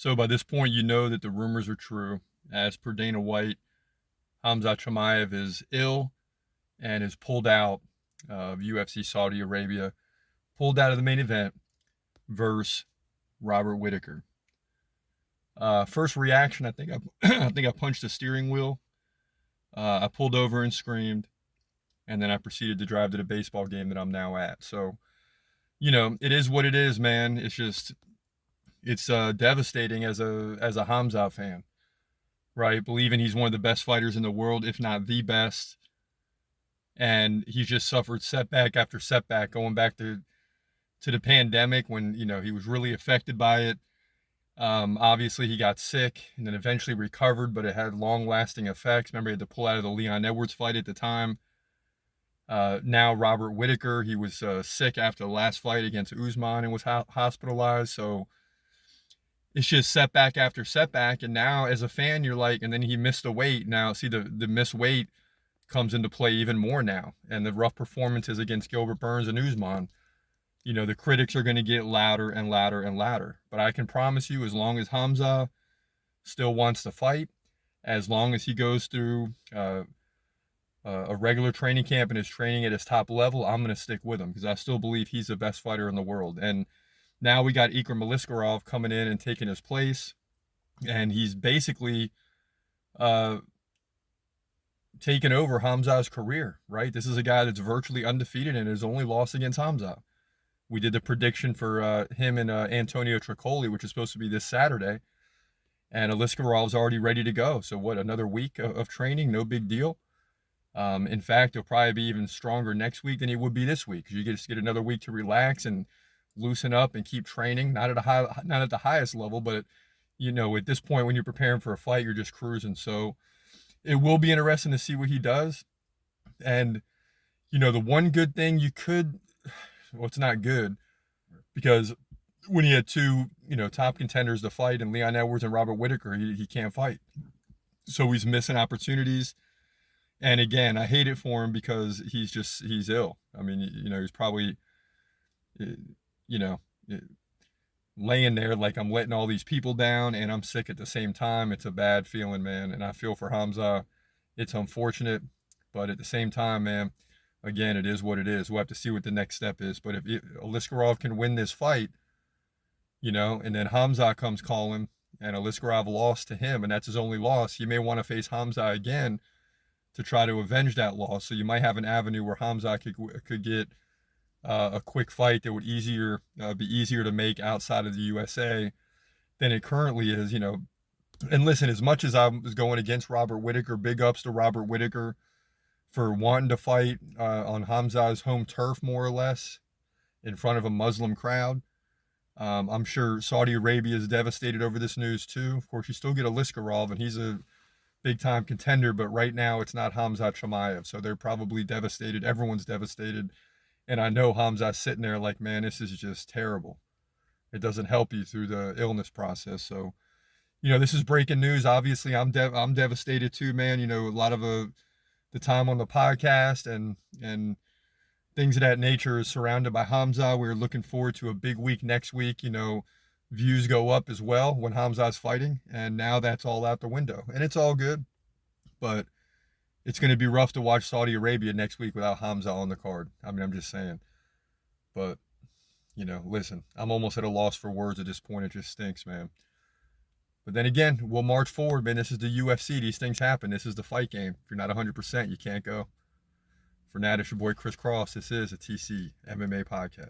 So by this point, you know that the rumors are true. As per Dana White, Khamzat Chimaev is ill and is pulled out of UFC Saudi Arabia, pulled out of the main event versus Robert Whittaker. First reaction, I think I think I punched the steering wheel. I pulled over and screamed, and then I proceeded to drive to the baseball game that I'm now at. So, it is what it is, man. It's devastating as a Hamza fan, right? Believing he's one of the best fighters in the world, if not the best, and he's just suffered setback after setback, going back to the pandemic when he was really affected by it. Obviously, he got sick and then eventually recovered, but it had long-lasting effects. Remember, he had to pull out of the Leon Edwards fight at the time. Now Robert Whittaker, he was sick after the last fight against Usman and was hospitalized. So it's just setback after setback. And now as a fan, you're like, and then he missed the weight. Now, see, the missed weight comes into play even more now. And the rough performances against Gilbert Burns and Usman, the critics are going to get louder and louder and louder. But I can promise you, as long as Hamza still wants to fight, as long as he goes through a regular training camp and is training at his top level, I'm going to stick with him because I still believe he's the best fighter in the world. And now we got Ikram Aliskerov coming in and taking his place, and he's basically taken over Hamza's career, right? This is a guy that's virtually undefeated and his only loss against Hamza. We did the prediction for him and Antonio Tricoli, which is supposed to be this Saturday, and Aliskerov's already ready to go. So what, another week of training, no big deal. In fact, he'll probably be even stronger next week than he would be this week because you just get another week to relax and loosen up and keep training. Not at the highest level, but at this point when you're preparing for a fight, you're just cruising. So it will be interesting to see what he does. And the one good thing well, it's not good because when he had two top contenders to fight, and Leon Edwards and Robert Whittaker, he can't fight. So he's missing opportunities. And again, I hate it for him because he's ill. I mean, he's probably, you know, laying there like I'm letting all these people down and I'm sick at the same time. It's a bad feeling, man. And I feel for Hamza. It's unfortunate, but at the same time, man, again, it is what it is. We'll have to see what the next step is. But if Aliskerov can win this fight, and then Hamza comes calling and Aliskerov lost to him, and that's his only loss, he may want to face Hamza again to try to avenge that loss. So you might have an avenue where Hamza could get a quick fight that would be easier to make outside of the USA than it currently is. And listen, as much as I was going against Robert Whittaker, big ups to Robert Whittaker for wanting to fight on Hamza's home turf, more or less, in front of a Muslim crowd. I'm sure Saudi Arabia is devastated over this news too. Of course, you still get Aliskerov, and he's a big-time contender, but right now it's not Khamzat Chimaev, so they're probably devastated. Everyone's devastated, and I know Hamza's sitting there like, man, this is just terrible. It doesn't help you through the illness process. So, this is breaking news. Obviously, I'm devastated too, man. A lot of the time on the podcast and things of that nature is surrounded by Hamza. We're looking forward to a big week next week. Views go up as well when Hamza's fighting, and now that's all out the window. And it's all good, but it's going to be rough to watch Saudi Arabia next week without Hamza on the card. I mean, I'm just saying. But, listen, I'm almost at a loss for words at this point. It just stinks, man. But then again, we'll march forward, man. This is the UFC. These things happen. This is the fight game. If you're not 100%, you can't go. For now, it's your boy Chris Cross. This is a TC MMA podcast.